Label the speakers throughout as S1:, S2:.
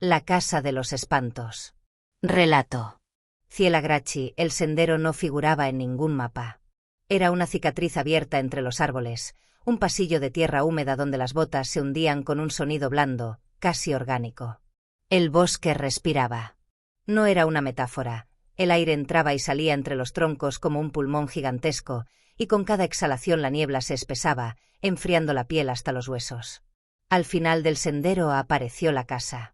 S1: La casa de los espantos. Relato. Cielagrachi, el sendero no figuraba en ningún mapa. Era una cicatriz abierta entre los árboles, un pasillo de tierra húmeda donde las botas se hundían con un sonido blando, casi orgánico. El bosque respiraba. No era una metáfora. El aire entraba y salía entre los troncos como un pulmón gigantesco, y con cada exhalación la niebla se espesaba, enfriando la piel hasta los huesos. Al final del sendero apareció la casa.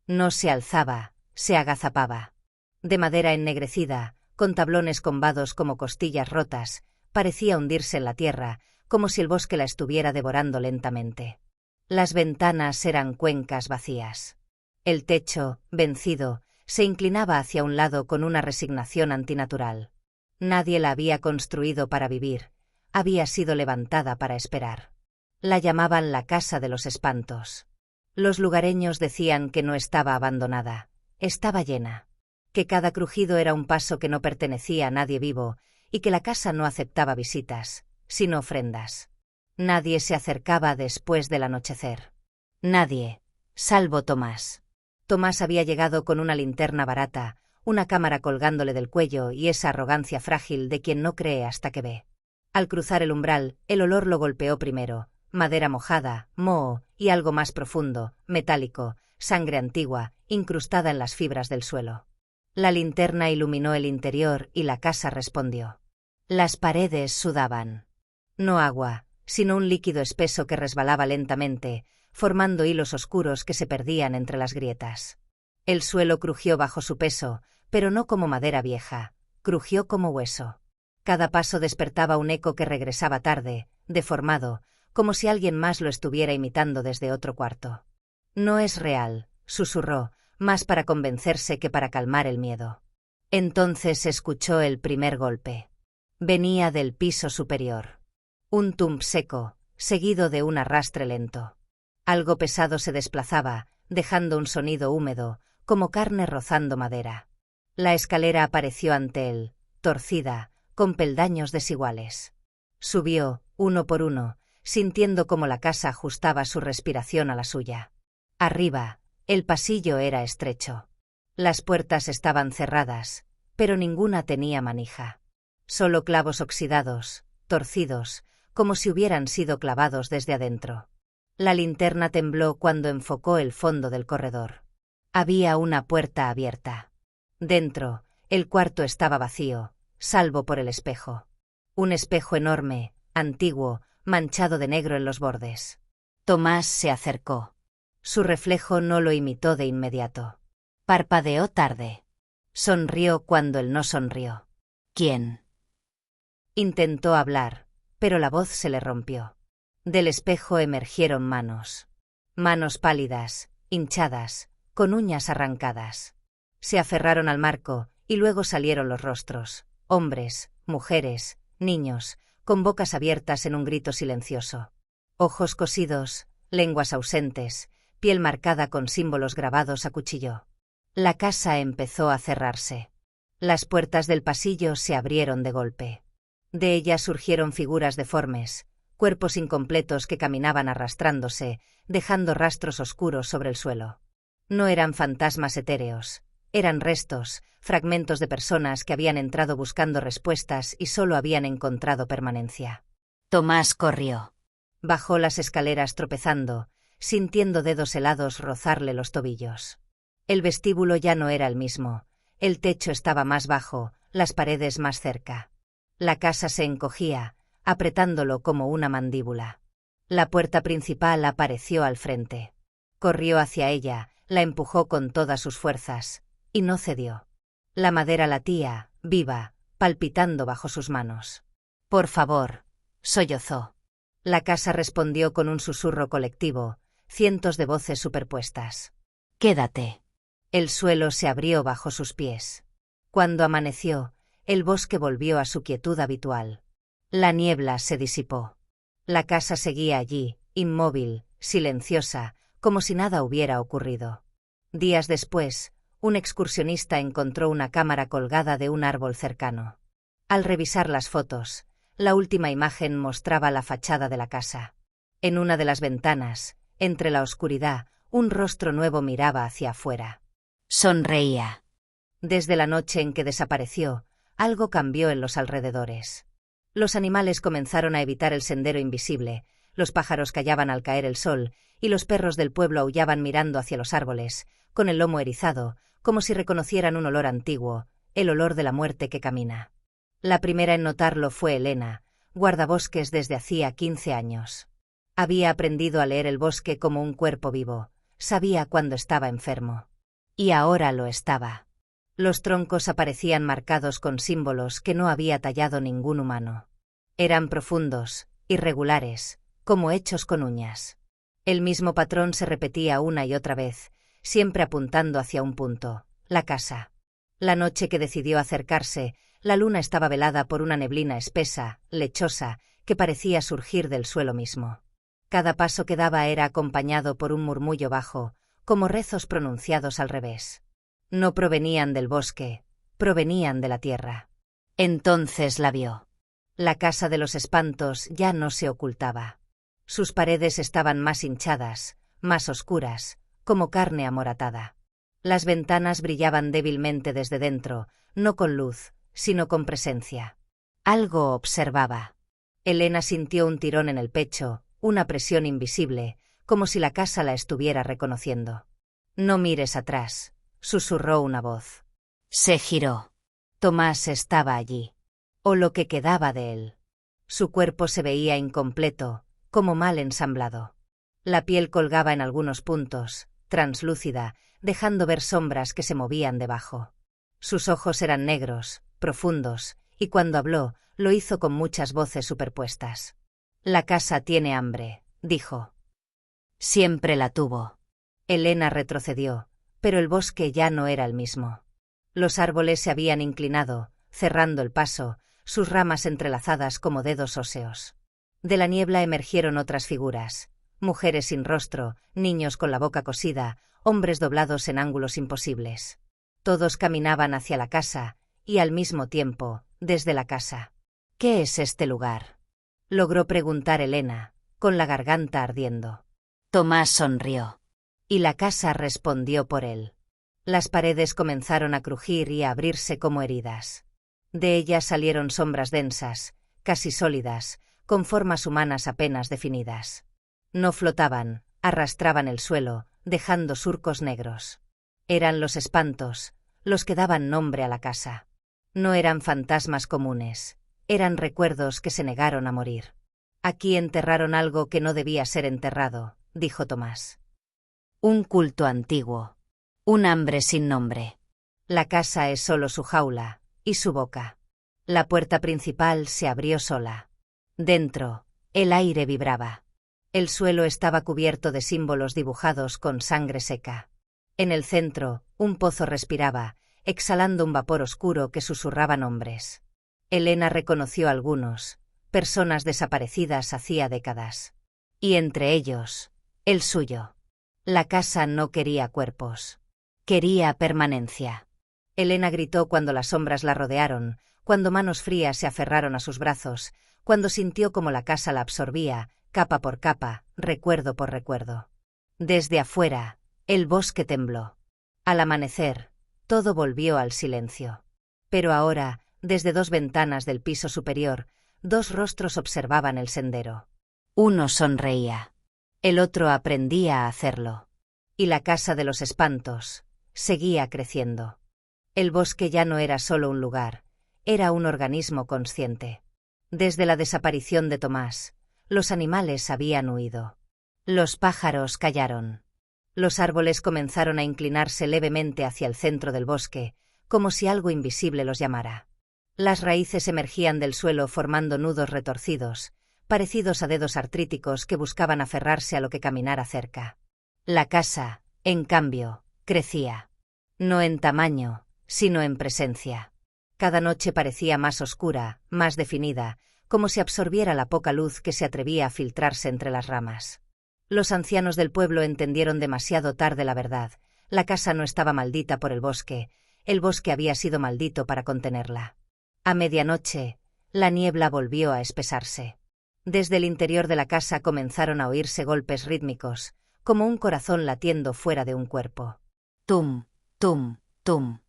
S1: No se alzaba, se agazapaba. De madera ennegrecida, con tablones combados como costillas rotas, parecía hundirse en la tierra, como si el bosque la estuviera devorando lentamente. Las ventanas eran cuencas vacías. El techo, vencido, se inclinaba hacia un lado con una resignación antinatural. Nadie la había construido para vivir, había sido levantada para esperar. La llamaban la casa de los espantos. Los lugareños decían que no estaba abandonada, estaba llena. Que cada crujido era un paso que no pertenecía a nadie vivo, y que la casa no aceptaba visitas, sino ofrendas. Nadie se acercaba después del anochecer. Nadie, salvo Tomás. Tomás había llegado con una linterna barata, una cámara colgándole del cuello y esa arrogancia frágil de quien no cree hasta que ve. Al cruzar el umbral, el olor lo golpeó primero, madera mojada, moho y algo más profundo, metálico, sangre antigua, incrustada en las fibras del suelo. La linterna iluminó el interior y la casa respondió. Las paredes sudaban. No agua, sino un líquido espeso que resbalaba lentamente, formando hilos oscuros que se perdían entre las grietas. El suelo crujió bajo su peso, pero no como madera vieja, crujió como hueso. Cada paso despertaba un eco que regresaba tarde, deformado, como si alguien más lo estuviera imitando desde otro cuarto. No es real, susurró, más para convencerse que para calmar el miedo. Entonces escuchó el primer golpe. Venía del piso superior. Un tump seco, seguido de un arrastre lento. Algo pesado se desplazaba, dejando un sonido húmedo, como carne rozando madera. La escalera apareció ante él, torcida, con peldaños desiguales. Subió, uno por uno, sintiendo cómo la casa ajustaba su respiración a la suya. Arriba, el pasillo era estrecho. Las puertas estaban cerradas, pero ninguna tenía manija. Solo clavos oxidados, torcidos, como si hubieran sido clavados desde adentro. La linterna tembló cuando enfocó el fondo del corredor. Había una puerta abierta. Dentro, el cuarto estaba vacío, salvo por el espejo. Un espejo enorme, antiguo, manchado de negro en los bordes. Tomás se acercó. Su reflejo no lo imitó de inmediato. Parpadeó tarde. Sonrió cuando él no sonrió. ¿Quién? Intentó hablar, pero la voz se le rompió. Del espejo emergieron manos. Manos pálidas, hinchadas, con uñas arrancadas. Se aferraron al marco, y luego salieron los rostros. Hombres, mujeres, niños, con bocas abiertas en un grito silencioso. Ojos cosidos, lenguas ausentes, piel marcada con símbolos grabados a cuchillo. La casa empezó a cerrarse. Las puertas del pasillo se abrieron de golpe. De ellas surgieron figuras deformes, cuerpos incompletos que caminaban arrastrándose, dejando rastros oscuros sobre el suelo. No eran fantasmas etéreos, eran restos, fragmentos de personas que habían entrado buscando respuestas y solo habían encontrado permanencia. Tomás corrió. Bajó las escaleras tropezando, sintiendo dedos helados rozarle los tobillos. El vestíbulo ya no era el mismo, el techo estaba más bajo, las paredes más cerca. La casa se encogía, apretándolo como una mandíbula. La puerta principal apareció al frente. Corrió hacia ella, la empujó con todas sus fuerzas, y no cedió. La madera latía, viva, palpitando bajo sus manos. «Por favor», sollozó. La casa respondió con un susurro colectivo, cientos de voces superpuestas. «Quédate». El suelo se abrió bajo sus pies. Cuando amaneció, el bosque volvió a su quietud habitual. La niebla se disipó. La casa seguía allí, inmóvil, silenciosa, como si nada hubiera ocurrido. Días después, un excursionista encontró una cámara colgada de un árbol cercano. Al revisar las fotos, la última imagen mostraba la fachada de la casa. En una de las ventanas, entre la oscuridad, un rostro nuevo miraba hacia afuera.
S2: Sonreía.
S1: Desde la noche en que desapareció, algo cambió en los alrededores. Los animales comenzaron a evitar el sendero invisible, los pájaros callaban al caer el sol, y los perros del pueblo aullaban mirando hacia los árboles, con el lomo erizado, como si reconocieran un olor antiguo, el olor de la muerte que camina. La primera en notarlo fue Elena, guardabosques desde hacía 15 años. Había aprendido a leer el bosque como un cuerpo vivo, sabía cuándo estaba enfermo. Y ahora lo estaba. Los troncos aparecían marcados con símbolos que no había tallado ningún humano. Eran profundos, irregulares, como hechos con uñas. El mismo patrón se repetía una y otra vez, siempre apuntando hacia un punto, la casa. La noche que decidió acercarse, la luna estaba velada por una neblina espesa, lechosa, que parecía surgir del suelo mismo. Cada paso que daba era acompañado por un murmullo bajo, como rezos pronunciados al revés. No provenían del bosque, provenían de la tierra. Entonces la vio. La casa de los espantos ya no se ocultaba. Sus paredes estaban más hinchadas, más oscuras, como carne amoratada. Las ventanas brillaban débilmente desde dentro, no con luz, sino con presencia. Algo observaba. Elena sintió un tirón en el pecho, una presión invisible, como si la casa la estuviera reconociendo. «No mires atrás», susurró una voz. Se giró. Tomás estaba allí. O lo que quedaba de él. Su cuerpo se veía incompleto, como mal ensamblado. La piel colgaba en algunos puntos, translúcida, dejando ver sombras que se movían debajo. Sus ojos eran negros, profundos, y cuando habló, lo hizo con muchas voces superpuestas. «La casa tiene hambre», dijo. Siempre la tuvo. Elena retrocedió, pero el bosque ya no era el mismo. Los árboles se habían inclinado, cerrando el paso, sus ramas entrelazadas como dedos óseos. De la niebla emergieron otras figuras, mujeres sin rostro, niños con la boca cosida, hombres doblados en ángulos imposibles. Todos caminaban hacia la casa, y al mismo tiempo, desde la casa. «¿Qué es este lugar?», logró preguntar Elena, con la garganta ardiendo. Tomás sonrió. Y la casa respondió por él. Las paredes comenzaron a crujir y a abrirse como heridas. De ellas salieron sombras densas, casi sólidas, con formas humanas apenas definidas. No flotaban, arrastraban el suelo, dejando surcos negros. Eran los espantos, los que daban nombre a la casa. No eran fantasmas comunes, eran recuerdos que se negaron a morir. «Aquí enterraron algo que no debía ser enterrado», dijo Tomás. «Un culto antiguo. Un hambre sin nombre. La casa es solo su jaula, y su boca». La puerta principal se abrió sola. Dentro, el aire vibraba. El suelo estaba cubierto de símbolos dibujados con sangre seca. En el centro, un pozo respiraba, exhalando un vapor oscuro que susurraba nombres. Elena reconoció algunos, personas desaparecidas hacía décadas. Y entre ellos, el suyo. La casa no quería cuerpos. Quería permanencia. Elena gritó cuando las sombras la rodearon, cuando manos frías se aferraron a sus brazos, cuando sintió como la casa la absorbía, capa por capa, recuerdo por recuerdo. Desde afuera, el bosque tembló. Al amanecer, todo volvió al silencio. Pero ahora, desde dos ventanas del piso superior, dos rostros observaban el sendero. Uno sonreía. El otro aprendía a hacerlo. Y la casa de los espantos seguía creciendo. El bosque ya no era solo un lugar, era un organismo consciente. Desde la desaparición de Tomás, los animales habían huido. Los pájaros callaron. Los árboles comenzaron a inclinarse levemente hacia el centro del bosque, como si algo invisible los llamara. Las raíces emergían del suelo formando nudos retorcidos, parecidos a dedos artríticos que buscaban aferrarse a lo que caminara cerca. La casa, en cambio, crecía. No en tamaño, sino en presencia. Cada noche parecía más oscura, más definida, como si absorbiera la poca luz que se atrevía a filtrarse entre las ramas. Los ancianos del pueblo entendieron demasiado tarde la verdad. La casa no estaba maldita por el bosque había sido maldito para contenerla. A medianoche, la niebla volvió a espesarse. Desde el interior de la casa comenzaron a oírse golpes rítmicos, como un corazón latiendo fuera de un cuerpo. Tum, tum, tum.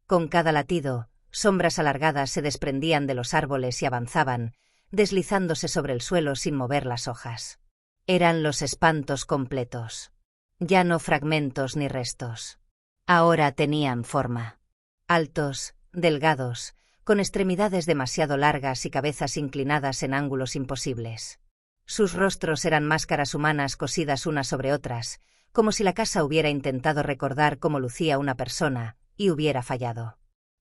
S1: Con cada latido, sombras alargadas se desprendían de los árboles y avanzaban, deslizándose sobre el suelo sin mover las hojas. Eran los espantos completos. Ya no fragmentos ni restos. Ahora tenían forma. Altos, delgados, con extremidades demasiado largas y cabezas inclinadas en ángulos imposibles. Sus rostros eran máscaras humanas cosidas unas sobre otras, como si la casa hubiera intentado recordar cómo lucía una persona, y hubiera fallado.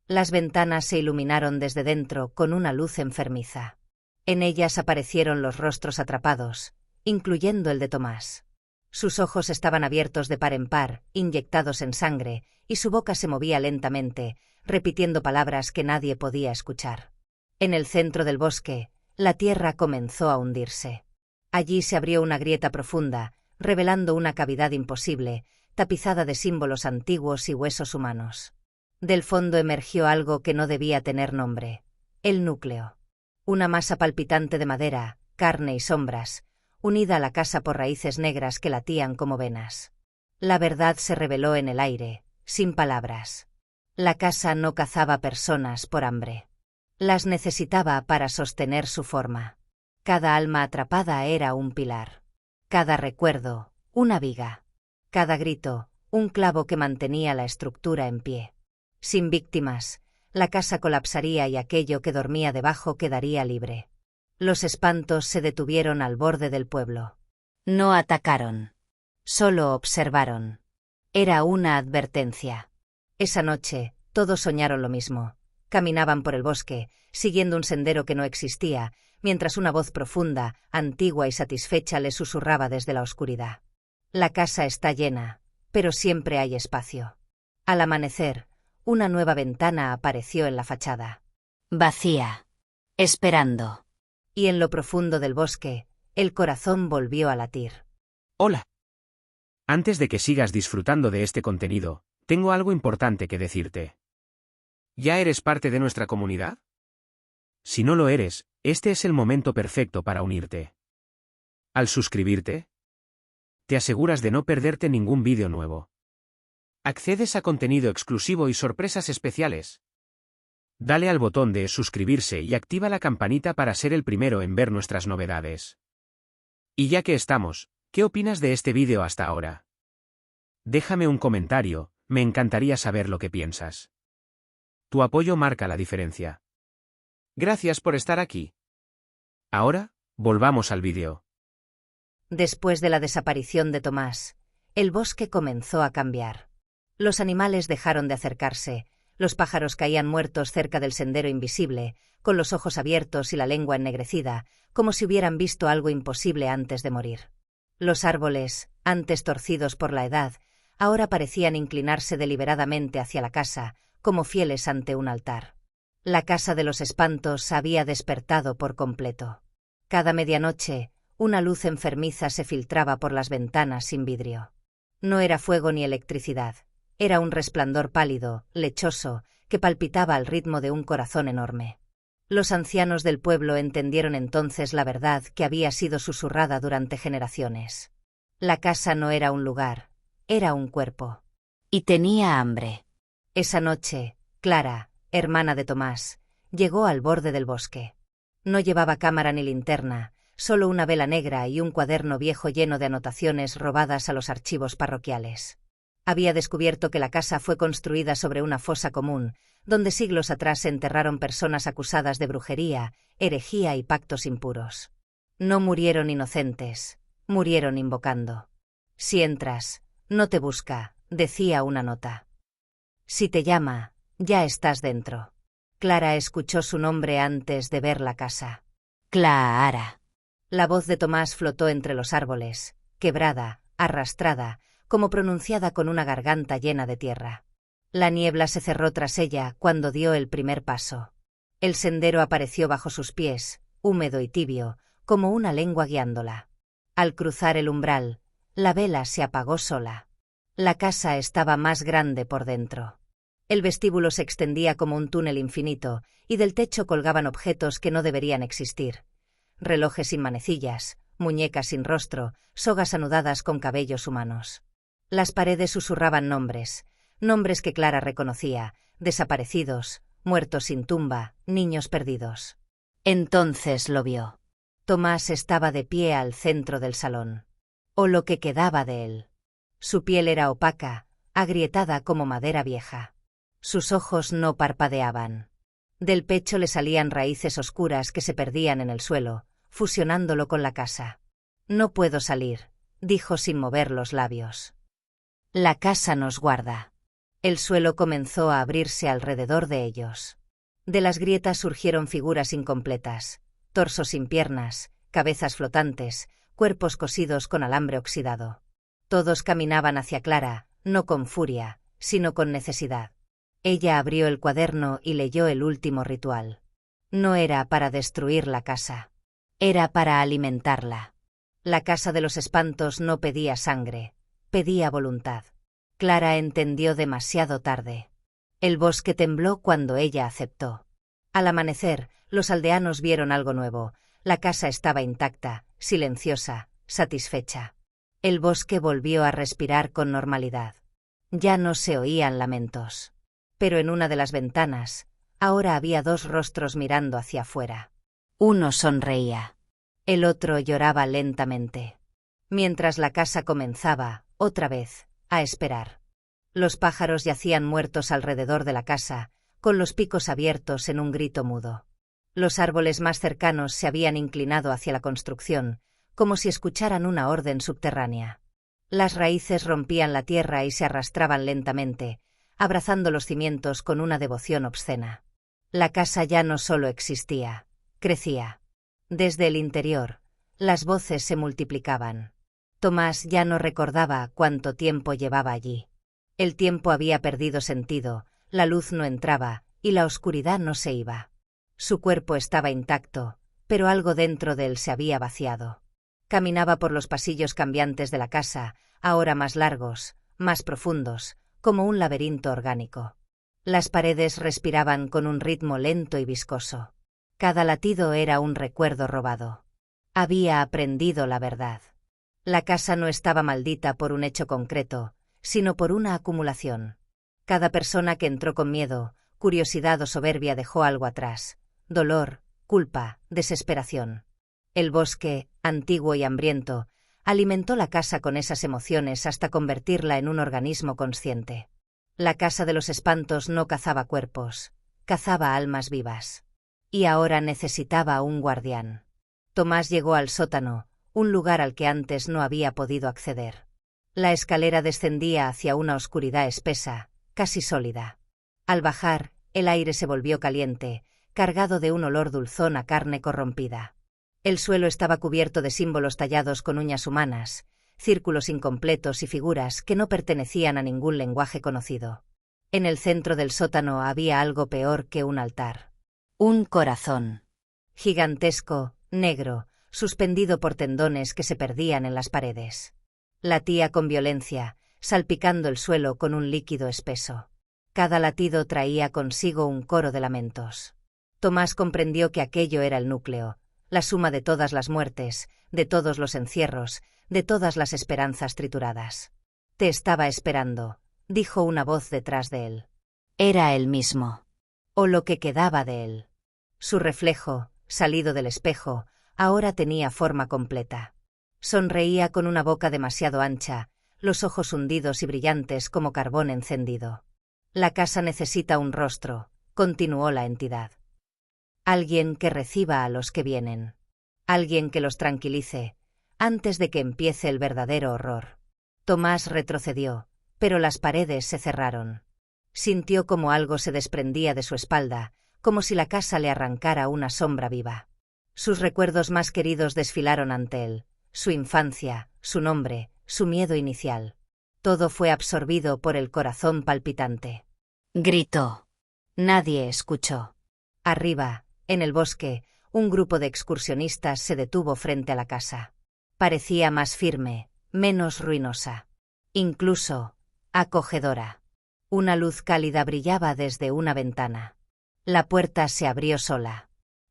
S1: Las ventanas se iluminaron desde dentro con una luz enfermiza. En ellas aparecieron los rostros atrapados, incluyendo el de Tomás. Sus ojos estaban abiertos de par en par, inyectados en sangre, y su boca se movía lentamente, repitiendo palabras que nadie podía escuchar. En el centro del bosque, la tierra comenzó a hundirse. Allí se abrió una grieta profunda, revelando una cavidad imposible, tapizada de símbolos antiguos y huesos humanos. Del fondo emergió algo que no debía tener nombre: el núcleo. Una masa palpitante de madera, carne y sombras, unida a la casa por raíces negras que latían como venas. La verdad se reveló en el aire, sin palabras. La casa no cazaba personas por hambre. Las necesitaba para sostener su forma. Cada alma atrapada era un pilar. Cada recuerdo, una viga. Cada grito, un clavo que mantenía la estructura en pie. Sin víctimas, la casa colapsaría y aquello que dormía debajo quedaría libre. Los espantos se detuvieron al borde del pueblo. No atacaron. Solo observaron. Era una advertencia. Esa noche, todos soñaron lo mismo. Caminaban por el bosque, siguiendo un sendero que no existía, mientras una voz profunda, antigua y satisfecha les susurraba desde la oscuridad. La casa está llena, pero siempre hay espacio. Al amanecer, una nueva ventana apareció en la fachada. Vacía. Esperando. Y en lo profundo del bosque, el corazón volvió a latir.
S2: Hola. Antes de que sigas disfrutando de este contenido, tengo algo importante que decirte. ¿Ya eres parte de nuestra comunidad? Si no lo eres, este es el momento perfecto para unirte. Al suscribirte, te aseguras de no perderte ningún vídeo nuevo. Accedes a contenido exclusivo y sorpresas especiales. Dale al botón de suscribirse y activa la campanita para ser el primero en ver nuestras novedades. Y ya que estamos, ¿qué opinas de este vídeo hasta ahora? Déjame un comentario, me encantaría saber lo que piensas. Tu apoyo marca la diferencia. Gracias por estar aquí. Ahora, volvamos al vídeo.
S1: Después de la desaparición de Tomás, el bosque comenzó a cambiar. Los animales dejaron de acercarse, los pájaros caían muertos cerca del sendero invisible, con los ojos abiertos y la lengua ennegrecida, como si hubieran visto algo imposible antes de morir. Los árboles, antes torcidos por la edad, ahora parecían inclinarse deliberadamente hacia la casa, como fieles ante un altar. La casa de los espantos había despertado por completo. Cada medianoche, una luz enfermiza se filtraba por las ventanas sin vidrio. No era fuego ni electricidad. Era un resplandor pálido, lechoso, que palpitaba al ritmo de un corazón enorme. Los ancianos del pueblo entendieron entonces la verdad que había sido susurrada durante generaciones. La casa no era un lugar, era un cuerpo. Y tenía hambre. Esa noche, Clara, hermana de Tomás, llegó al borde del bosque. No llevaba cámara ni linterna, solo una vela negra y un cuaderno viejo lleno de anotaciones robadas a los archivos parroquiales. Había descubierto que la casa fue construida sobre una fosa común, donde siglos atrás se enterraron personas acusadas de brujería, herejía y pactos impuros. No murieron inocentes, murieron invocando. Si entras, no te busca, decía una nota. Si te llama, ya estás dentro. Clara escuchó su nombre antes de ver la casa. Clara. La voz de Tomás flotó entre los árboles, quebrada, arrastrada, como pronunciada con una garganta llena de tierra. La niebla se cerró tras ella cuando dio el primer paso. El sendero apareció bajo sus pies, húmedo y tibio, como una lengua guiándola. Al cruzar el umbral, la vela se apagó sola. La casa estaba más grande por dentro. El vestíbulo se extendía como un túnel infinito, y del techo colgaban objetos que no deberían existir. Relojes sin manecillas, muñecas sin rostro, sogas anudadas con cabellos humanos. Las paredes susurraban nombres, nombres que Clara reconocía, desaparecidos, muertos sin tumba, niños perdidos. Entonces lo vio. Tomás estaba de pie al centro del salón. O lo que quedaba de él. Su piel era opaca, agrietada como madera vieja. Sus ojos no parpadeaban. Del pecho le salían raíces oscuras que se perdían en el suelo, fusionándolo con la casa. «No puedo salir», dijo sin mover los labios. «La casa nos guarda». El suelo comenzó a abrirse alrededor de ellos. De las grietas surgieron figuras incompletas, torsos sin piernas, cabezas flotantes, cuerpos cosidos con alambre oxidado. Todos caminaban hacia Clara, no con furia, sino con necesidad. Ella abrió el cuaderno y leyó el último ritual. No era para destruir la casa. Era para alimentarla. La casa de los espantos no pedía sangre, pedía voluntad. Clara entendió demasiado tarde. El bosque tembló cuando ella aceptó. Al amanecer, los aldeanos vieron algo nuevo. La casa estaba intacta, silenciosa, satisfecha. El bosque volvió a respirar con normalidad. Ya no se oían lamentos. Pero en una de las ventanas, ahora había dos rostros mirando hacia afuera. Uno sonreía. El otro lloraba lentamente. Mientras la casa comenzaba, otra vez, a esperar. Los pájaros yacían muertos alrededor de la casa, con los picos abiertos en un grito mudo. Los árboles más cercanos se habían inclinado hacia la construcción, como si escucharan una orden subterránea. Las raíces rompían la tierra y se arrastraban lentamente, abrazando los cimientos con una devoción obscena. La casa ya no solo existía, crecía. Desde el interior, las voces se multiplicaban. Tomás ya no recordaba cuánto tiempo llevaba allí. El tiempo había perdido sentido, la luz no entraba, y la oscuridad no se iba. Su cuerpo estaba intacto, pero algo dentro de él se había vaciado. Caminaba por los pasillos cambiantes de la casa, ahora más largos, más profundos, como un laberinto orgánico. Las paredes respiraban con un ritmo lento y viscoso. Cada latido era un recuerdo robado. Había aprendido la verdad. La casa no estaba maldita por un hecho concreto, sino por una acumulación. Cada persona que entró con miedo, curiosidad o soberbia dejó algo atrás: dolor, culpa, desesperación. El bosque, antiguo y hambriento, alimentó la casa con esas emociones hasta convertirla en un organismo consciente. La casa de los espantos no cazaba cuerpos, cazaba almas vivas. Y ahora necesitaba un guardián. Tomás llegó al sótano, un lugar al que antes no había podido acceder. La escalera descendía hacia una oscuridad espesa, casi sólida. Al bajar, el aire se volvió caliente, cargado de un olor dulzón a carne corrompida. El suelo estaba cubierto de símbolos tallados con uñas humanas, círculos incompletos y figuras que no pertenecían a ningún lenguaje conocido. En el centro del sótano había algo peor que un altar. Un corazón. Gigantesco, negro, suspendido por tendones que se perdían en las paredes. Latía con violencia, salpicando el suelo con un líquido espeso. Cada latido traía consigo un coro de lamentos. Tomás comprendió que aquello era el núcleo, la suma de todas las muertes, de todos los encierros, de todas las esperanzas trituradas. «Te estaba esperando», dijo una voz detrás de él. Era él mismo. O lo que quedaba de él. Su reflejo, salido del espejo, ahora tenía forma completa. Sonreía con una boca demasiado ancha, los ojos hundidos y brillantes como carbón encendido. «La casa necesita un rostro», continuó la entidad. «Alguien que reciba a los que vienen. Alguien que los tranquilice, antes de que empiece el verdadero horror». Tomás retrocedió, pero las paredes se cerraron. Sintió como algo se desprendía de su espalda, como si la casa le arrancara una sombra viva. Sus recuerdos más queridos desfilaron ante él, su infancia, su nombre, su miedo inicial. Todo fue absorbido por el corazón palpitante. Gritó. Nadie escuchó. Arriba, en el bosque, un grupo de excursionistas se detuvo frente a la casa. Parecía más firme, menos ruinosa. Incluso, acogedora. Una luz cálida brillaba desde una ventana. La puerta se abrió sola.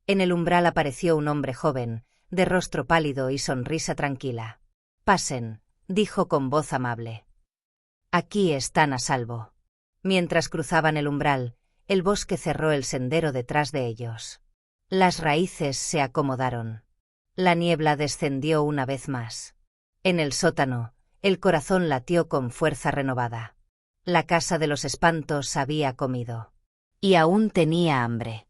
S1: En el umbral apareció un hombre joven, de rostro pálido y sonrisa tranquila. Pasen, dijo con voz amable. Aquí están a salvo. Mientras cruzaban el umbral, el bosque cerró el sendero detrás de ellos. Las raíces se acomodaron. La niebla descendió una vez más. En el sótano, el corazón latió con fuerza renovada. La casa de los espantos había comido. Y aún tenía hambre.